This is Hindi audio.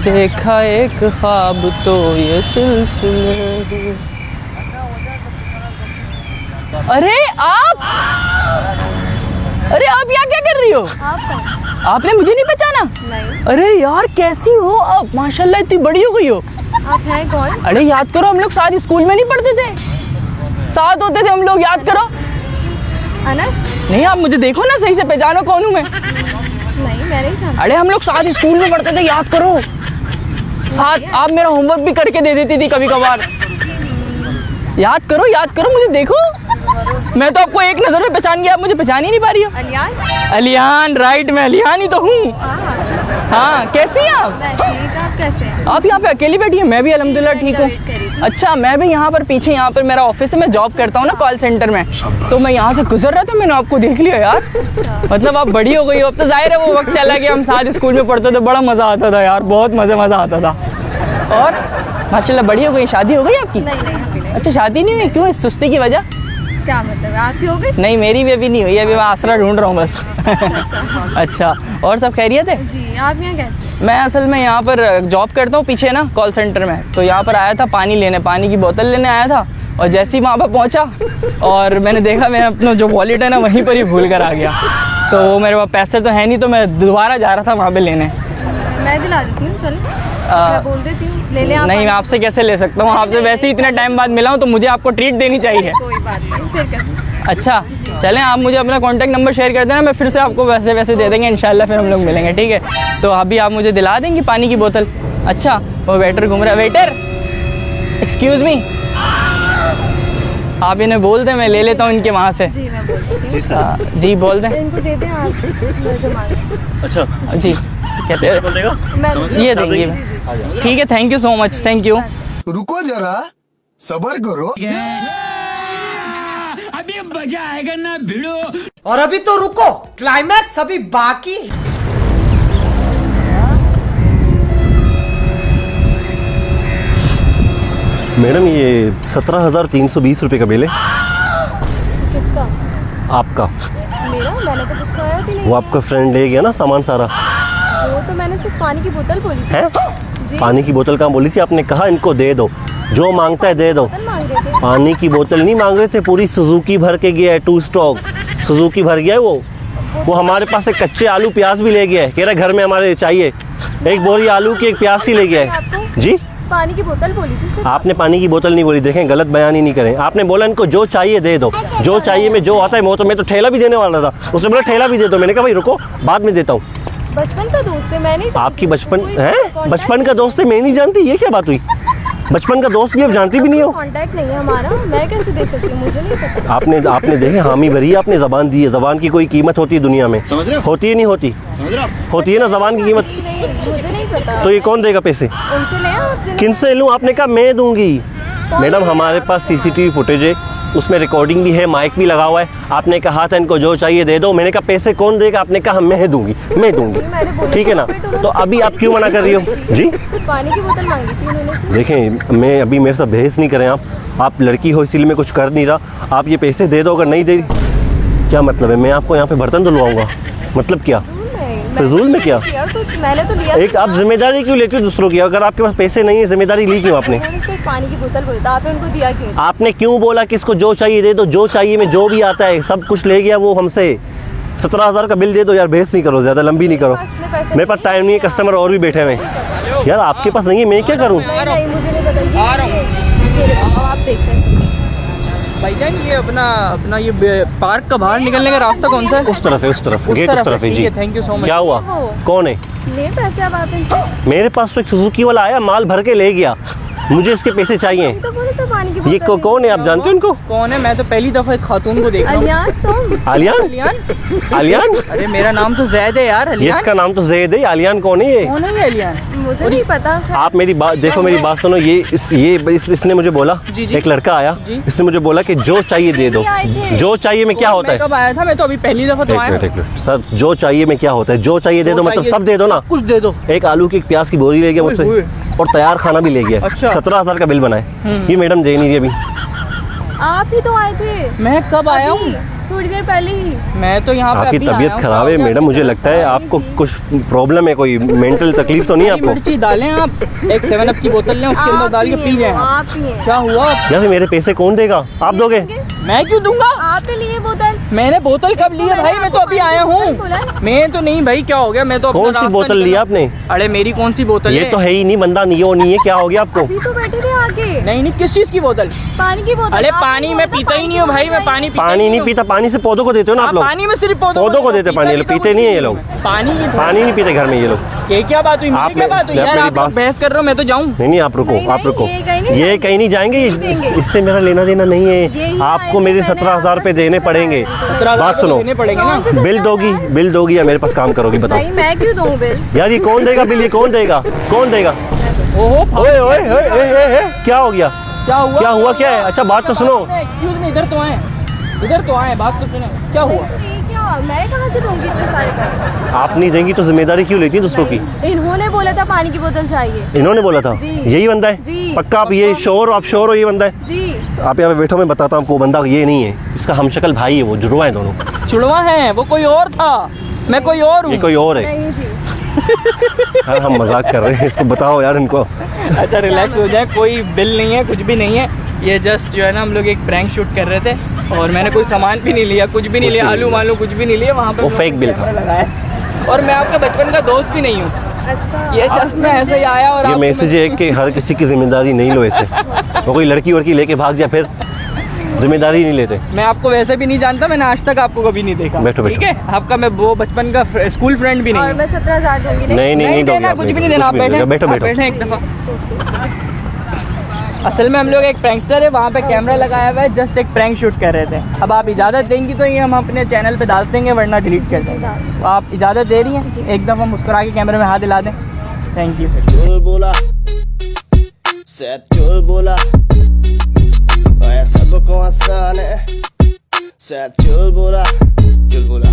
देखा एक ख्वाब तो ये सिलसिले। अरे आप यहाँ क्या कर रही हो? आपने मुझे नहीं पहचाना? नहीं। अरे यार कैसी हो आप? माशाल्लाह इतनी बड़ी हो गई हो। आप हैं कौन? अरे याद करो, हम लोग साथ स्कूल में नहीं पढ़ते थे, साथ होते थे हम लोग, याद करो। अनस? नहीं, आप मुझे देखो ना, सही से पहचानो कौन हूँ मैं। नहीं, मैं नहीं जानती। अरे हम लोग साथ स्कूल में पढ़ते थे, याद करो। साथ आप मेरा होमवर्क भी करके दे देती थी कभी कभार। याद करो, मुझे देखो। मैं तो आपको एक नजर में पहचान गया, आप मुझे पहचान ही नहीं पा रही हो। अलियान? अलियान, राइट, मैं अलियान ही तो हूँ। हाँ, कैसी हैं आप? मैं ठीक, आप कैसे हैं? आप यहाँ पे अकेली बैठी हैं? मैं भी अल्हम्दुलिल्लाह ठीक हूँ। अच्छा, मैं भी यहाँ पर पीछे, यहाँ पर मेरा ऑफिस है, मैं जॉब करता हूँ ना कॉल सेंटर में, तो मैं यहाँ से गुजर रहा था, मैंने आपको देख लिया यार। मतलब आप बड़ी हो गई हो अब तो, जाहिर है वो वक्त चला गया, हम साथ स्कूल में पढ़ते थे, बड़ा मज़ा आता था यार, बहुत मज़ा आता था। और माशाल्लाह बड़ी हो गई, शादी हो गई आपकी? नहीं, अभी नहीं। अच्छा, शादी नहीं हुई, क्यों? इस सुस्ती की वजह? क्या मतलब है, आपकी हो गई? नहीं, मेरी भी अभी नहीं हुई, अभी मैं आसरा ढूंढ रहा हूँ बस। अच्छा, और सब खैरियत है? जी, आप यहाँ कैसे? मैं असल में यहाँ पर जॉब करता हूँ पीछे ना कॉल सेंटर में, तो यहाँ पर आया था पानी लेने, पानी की बोतल लेने आया था, और जैसे ही वहाँ पर पहुँचा और मैंने देखा मैं अपना जो वॉलेट है ना वहीं पर ही भूल कर आ गया, तो मेरे पास पैसे तो है नहीं, तो मैं दोबारा जा रहा था वहाँ पर लेने। मैं दिला देती हूँ, चलें? मैं बोल देती हूँ, ले लें आप। नहीं, मैं आपसे कैसे ले सकता हूँ, आपसे वैसे ही इतने टाइम बाद मिला हूँ, तो मुझे आपको ट्रीट देनी चाहिए। कोई बात नहीं, फिर कर। अच्छा चलें, आप मुझे अपना कॉन्टैक्ट नंबर शेयर कर देना, मैं फिर से आपको वैसे दे देंगे इंशाल्लाह, फिर हम लोग मिलेंगे, ठीक है? तो अभी आप मुझे दिला देंगी पानी की बोतल? अच्छा, वो वेटर घूम रहा है। वेटर, एक्सक्यूज़ मी, आप इन्हें बोल दें, मैं ले लेता हूँ इनके वहाँ से। जी, मैं बोल देती हूँ। जी बोल दें। इनको दे दें आप, जो मांगे। अच्छा जी, कहते हैं मैं ये देंगे, ठीक है, thank you so much, thank you. रुको जरा, सबर करो। अभी मजा आएगा ना भिड़ो। और अभी तो रुको, क्लाइमैक्स अभी बाकी। मैडम ये 17,320 रुपये का बिल है। किसका? आपका। मेरा? मैंने तो कुछ खाया भी नहीं। वो आपका फ्रेंड ले गया ना सामान सारा। वो तो मैंने सिर्फ पानी की बोतल बोली थी। है? जी? पानी की बोतल कहाँ बोली थी? आपने कहा इनको दे दो, जो मांगता है दे दो। बोतल मांग रहे थे। पानी की बोतल नहीं मांग रहे थे, पूरी सुजुकी भर के गया है, 2 स्टॉक सुजुकी भर गया है वो हमारे पास से कच्चे आलू प्याज भी ले गया है, कह रहा घर में हमारे चाहिए, एक बोरी आलू की, एक प्याज की ले गया है। आपको जी, पानी की बोतल बोली थी सिर्फ। आपने पानी की बोतल नहीं बोली, देखें गलत बयान ही नहीं करें। आपने बोला इनको जो चाहिए दे दो, जो चाहिए में जो आता है, मैं तो ठेला भी देने वाला था, उसने बोला ठेला भी दे दो, मैंने कहा भाई रुको बाद में देता हूँ। बचपन का दोस्त है, मैं नहीं जानती। आपकी बचपन कोई है? contact बचपन का दोस्त है, मैं नहीं जानती, ये क्या बात हुई? बचपन का दोस्त भी आप जानती भी नहीं हो? कांटेक्ट नहीं है हमारा, मैं कैसे दे सकती हूँ, मुझे नहीं पता। आपने देखे हामी भरी है, आपने जबान दी है, जबान की कोई कीमत होती है दुनिया में? समझ रहे हो? होती है नहीं होती? समझ रहे हो? होती है ना जबान की कीमत। नहीं, मुझे नहीं पता। तो ये कौन देगा पैसे? उनसे ले आप। किन से लूँ? आपने कहा मैं दूंगी। मैडम हमारे पास सीसीटीवी फुटेज है, उसमें रिकॉर्डिंग भी है, माइक भी लगा हुआ है। आपने कहा था इनको जो चाहिए दे दो, मैंने कहा पैसे कौन देगा? आपने कहा मैं दूंगी। ठीक है ना? तो अभी आप क्यों मना कर रही हो? जी, पानी की बोतल मांगी थी उन्होंने से। देखें मैं अभी मेरे साथ बहस नहीं करें आप लड़की हो इसीलिए मैं कुछ कर नहीं रहा। आप ये पैसे दे दो, अगर नहीं दे क्या मतलब है? मैं आपको यहाँ पे बर्तन धुलवाऊंगा, मतलब क्या? फिजूल में क्या? कुछ मैंने तो लिया। एक आप जिम्मेदारी क्यों लेते हो दूसरों की? अगर आपके पास पैसे नहीं है, जिम्मेदारी ली क्यों आपने? सिर्फ पानी की बोतल बोली था, आपने उनको दिया क्यों? आपने क्यों बोला कि इसको जो चाहिए दे दो? जो चाहिए में जो भी आता है सब कुछ ले गया वो हमसे। 17,000 का बिल दे दो यार, बहस नहीं करो, ज़्यादा लंबी नहीं करो, मेरे पास टाइम नहीं है, कस्टमर और भी बैठे हुए हैं। यार आपके पास नहीं है, मैं क्या करूँ? नहीं, मुझे नहीं पता। आप देखते हैं भाईजान, ये अपना ये पार्क का बाहर निकलने का रास्ता कौन सा है? उस तरफ है, उस तरफ गेट उस तरफ है जी। Thank you so much. क्या हुआ? कौन है? ले पैसे अब आप इनसे। मेरे पास तो एक सुजुकी वाला आया, माल भर के ले गया, मुझे इसके पैसे चाहिए। तो बोले तो पानी की ये बोतल कौन है? आप जानते हो इनको? कौन है? मैं तो पहली दफा इस खातून को देख रहा हूँ। अलियान तुम? आलियान? आलियान? अरे मेरा नाम तो जैद है यार। ये अलियान? इसका नाम तो जैद है, आलियान कौन है ये? कौन है ये अलियान? मुझे नहीं पता। आप मेरी बात देखो, मेरी बात सुनो। इसने मुझे बोला, जी। एक लड़का आया, इसने मुझे बोला कि जो चाहिए दे दो। जो चाहिए में क्या होता है? कब आया था? मैं तो अभी पहली दफा तो आया। एक मिनट सर, जो चाहिए में क्या होता है? जो चाहिए दे दो मतलब सब दे दो ना। कुछ दे दो। एक आलू की, एक प्याज की बोरी ले गया मुझसे, और तैयार खाना भी ले गया। अच्छा। 17,000 का बिल बनाए। ये मैडम दे नहीं रही अभी। आप ही तो आए थे। मैं कब आया हूँ? थोड़ी देर पहले ही। मैं तो यहाँ पे आपकी अभी आया तबीयत हूँ, खराब है क्या मैडम, मुझे लगता है आपको कुछ प्रॉब्लम है, कोई मेंटल तकलीफ तो नहीं है हरी आपको? मिर्ची डालें आप, एक 7 अप की बोतल लें, उसके अंदर डाल के पी जाएं आप। आप पिए। क्या हुआ? यार मेरे पैसे कौन देगा? आप दोगे? मैं क्यों दूंगा? आपने लिए बोतल? मैंने बोतल कब ली है भाई? मैं तो अभी आया हूँ। बोला? मैं तो नहीं भाई, क्या हो गया? मैं तो अपना कौन सी रास्ता बोतल निकला। ली आपने? अरे मेरी कौन सी बोतल ये है? तो है ही नहीं, बंदा नहीं है, वो नहीं है, क्या हो गया आपको? अभी तो बैठे थे आगे। नहीं नहीं, किस चीज की बोतल? पानी की बोतल। अरे आपने पानी बोला मैं था पीता ही पानी नहीं हूँ की भाई, बोतल मैं पानी पीता पानी ही नहीं हूँ। पीता? पानी से पौधों को देते हो ना आप हाँ, लोग? पानी में सिर्फ पौधों को देते पानी, ये लोग पीते नहीं है ये लोग। पानी पानी नहीं पीते घर में ये लोग। क्या बात हुई? मुझे आप क्या बात हुई मैं यार? मेरी आप लोग बात- बहस कर रहे हो, मैं तो जाऊँ? नहीं नहीं, आप रुको, नहीं, आप नहीं, रुको। ये कहीं नहीं ये जाएंगे। कहीं नहीं जाएंगे, नहीं देंगे। इससे मेरा लेना देना नहीं है। यही आपको आए थे, मेरे मैंने 17,000 रुपए देने पड़ेंगे। 17,000 बात सुनो, देने पड़ेंगे ना। कौन से बिल दोगी? बिल दोगी या मेरे पास काम करोगी? बताओ नहीं, मैं क्यों दूँ बिल? यार, ये कौन देगा बिल? ये कौन देगा? कौन देगा? ओहो, ओए ओए ओए ओए, क्या हो गया? क्या हुआ? क्या हुआ? क्या है? अच्छा बात तो सुनो। एक्सक्यूज मी, इधर तो आए, इधर तो आए, बात तो सुने। क्या हुआ? ये क्या? मैं कहाँ से दूंगी इतने सारे पैसे? आप नहीं देंगी तो जिम्मेदारी क्यों लेती है दूसरों की? इन्होंने बोला था पानी की बोतल चाहिए। इन्होंने बोला था? जी। यही बंदा है? जी। पक्का आप ये श्योर? आप श्योर हो ये बंदा है? जी। आप यहाँ पे बैठो, मैं बताता हूँ आपको। वो बंदा ये नहीं है, इसका हमशक्ल भाई है, वो जुड़वा है दोनों। छुड़वा है वो, कोई और था, मैं कोई और हूँ। ये कोई और है। नहीं जी। यार हम मजाक कर रहे हैं, इसको बताओ यार इनको। अच्छा रिलैक्स हो जाए, कोई बिल नहीं है, कुछ भी नहीं है। ये जस्ट जो है ना, हम लोग एक प्रैंक शूट कर रहे थे और मैंने कोई सामान भी नहीं लिया, कुछ भी नहीं लिया, आलू मालू कुछ भी नहीं लिया वहाँ पे। वो fake bill था। लगाया। और मैं आपका बचपन का दोस्त भी नहीं हूँ। अच्छा। ये जस्ट मैं ऐसे ही आया और ये आपको मैसेज है कि हर किसी की जिम्मेदारी नहीं लो ऐसे। वो कोई लड़की वड़की लेके भाग जाए फिर जिम्मेदारी नहीं लेते। मैं आपको वैसे भी नहीं जानता, मैंने आज तक आपको कभी नहीं देखा। बैठो, बैठो। ठीक है, आपका मैं वो बचपन का स्कूल फ्रेंड भी नहीं और हूँ। मैं 17,000 दूंगी नहीं नहीं नहीं दोगे देना, आप, कुछ भी नहीं देना। आप कुछ भी बैठे, बैठो आप बैठो। बैठे एक दफा। असल में हम लोग एक प्रैंकस्टर है, वहाँ पे कैमरा लगाया हुआ है, जस्ट एक प्रैंक शूट कर रहे थे। अब आप इजाज़त देंगी तो ये हम अपने चैनल पे डाल देंगे, वरना डिलीट कर देंगे। तो आप इजाज़त दे रही हैं? एक दफ़ा मुस्कुरा के कैमरे में हाथ दिला दें। Thank you. चुल बोला, सैद चुल बोला, सबको आसान है, सैद चुल बोला, चुल बोला।